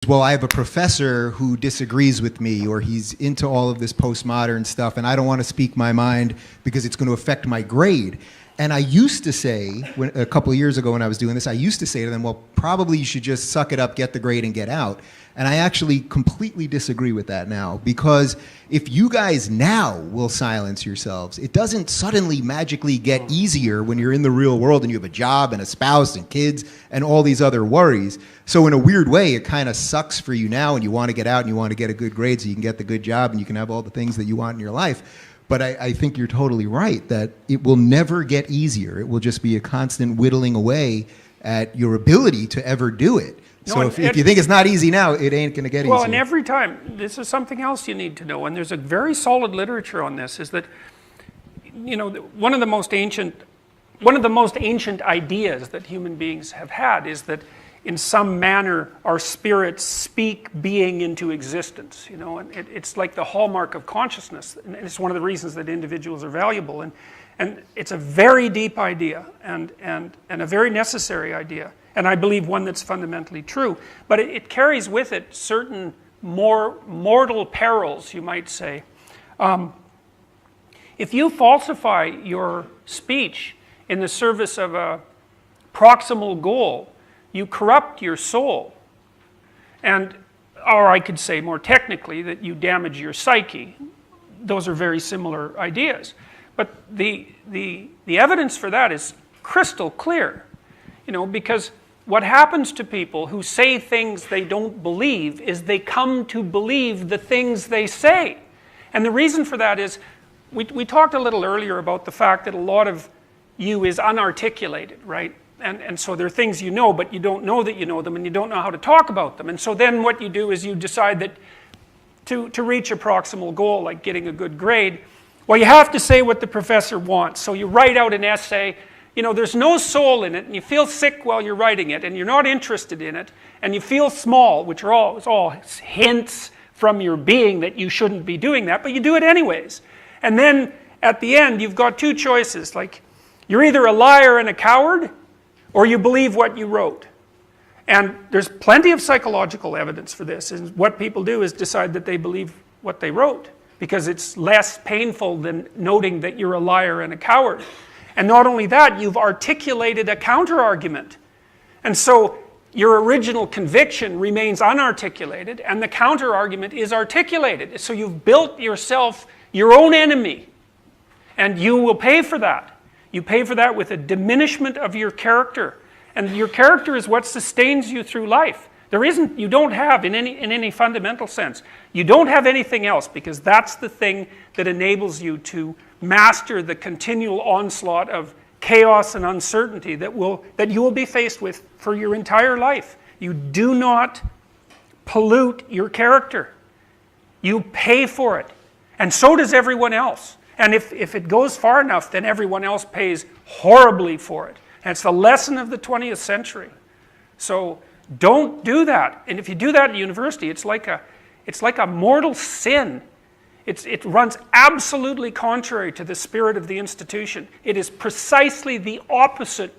well, I have a professor who disagrees with me, or he's into all of this postmodern stuff, and I don't want to speak my mind because it's going to affect my grade. And I used to say, a couple of years ago when I was doing this, I used to say to them, well, probably you should just suck it up, get the grade, and get out. And I actually completely disagree with that now, because if you guys now will silence yourselves, it doesn't suddenly magically get easier when you're in the real world and you have a job and a spouse and kids and all these other worries. So in a weird way, it kind of sucks for you now, and you want to get out and you want to get a good grade so you can get the good job and you can have all the things that you want in your life. But I think you're totally right that it will never get easier. It will just be a constant whittling away at your ability to ever do it. So if you think it's not easy now, it ain't going to get easier. Well, and every time, this is something else you need to know, and there's a very solid literature on this, is that, you know, one of the most ancient ideas that human beings have had is that in some manner our spirits speak being into existence, you know, and it's like the hallmark of consciousness, and it's one of the reasons that individuals are valuable, and it's a very deep idea and a very necessary idea, and I believe one that's fundamentally true, but it carries with it certain more mortal perils, you might say. If you falsify your speech in the service of a proximal goal, you corrupt your soul. And, or I could say more technically that you damage your psyche. Those are very similar ideas. But the evidence for that is crystal clear. You know, because what happens to people who say things they don't believe is they come to believe the things they say. And the reason for that is, we talked a little earlier about the fact that a lot of you is unarticulated, right? And so there are things you know, but you don't know that you know them, and you don't know how to talk about them. And so then what you do is you decide that to reach a proximal goal, like getting a good grade, well, you have to say what the professor wants. So you write out an essay, you know, there's no soul in it, and you feel sick while you're writing it, and you're not interested in it, and you feel small, which are all hints from your being that you shouldn't be doing that, but you do it anyways. And then at the end, you've got two choices, like you're either a liar and a coward, or you believe what you wrote. And there's plenty of psychological evidence for this, and what people do is decide that they believe what they wrote, because it's less painful than noting that you're a liar and a coward. And not only that, you've articulated a counter-argument. And so your original conviction remains unarticulated, and the counter-argument is articulated. So you've built yourself your own enemy, and you will pay for that. You pay for that with a diminishment of your character. And your character is what sustains you through life. You don't have, in any fundamental sense, you don't have anything else, because that's the thing that enables you to master the continual onslaught of chaos and uncertainty that you will be faced with for your entire life. You do not pollute your character. You pay for it. And so does everyone else. And if it goes far enough, then everyone else pays horribly for it. And it's the lesson of the 20th century. So don't do that. And if you do that at university, it's like a mortal sin. It runs absolutely contrary to the spirit of the institution. It is precisely the opposite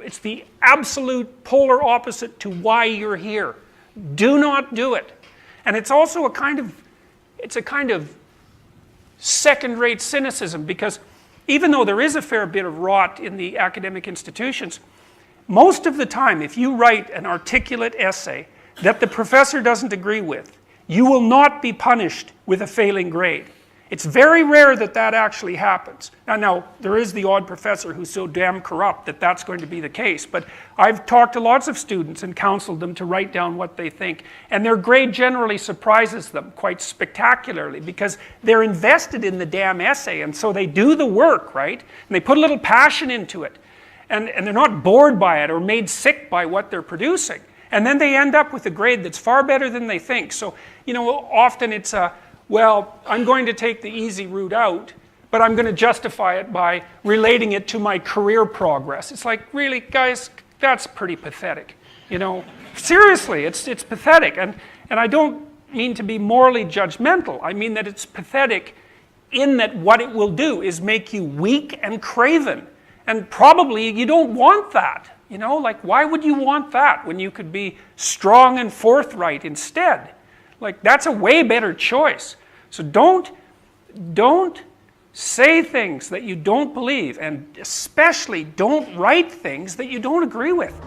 it's the absolute polar opposite to why you're here. Do not do it. And it's also a kind of second-rate cynicism, because even though there is a fair bit of rot in the academic institutions, most of the time, if you write an articulate essay that the professor doesn't agree with, you will not be punished with a failing grade. It's very rare that that actually happens. Now, there is the odd professor who's so damn corrupt that that's going to be the case, but I've talked to lots of students and counseled them to write down what they think, and their grade generally surprises them quite spectacularly, because they're invested in the damn essay, and so they do the work, right? And they put a little passion into it, and they're not bored by it or made sick by what they're producing. And then they end up with a grade that's far better than they think. So, you know, often it's well, I'm going to take the easy route out, but I'm going to justify it by relating it to my career progress. It's like, really, guys, that's pretty pathetic. You know, seriously, it's pathetic. And I don't mean to be morally judgmental. I mean that it's pathetic in that what it will do is make you weak and craven. And probably you don't want that. You know, like, why would you want that when you could be strong and forthright instead? Like, that's a way better choice. So don't say things that you don't believe, and especially don't write things that you don't agree with.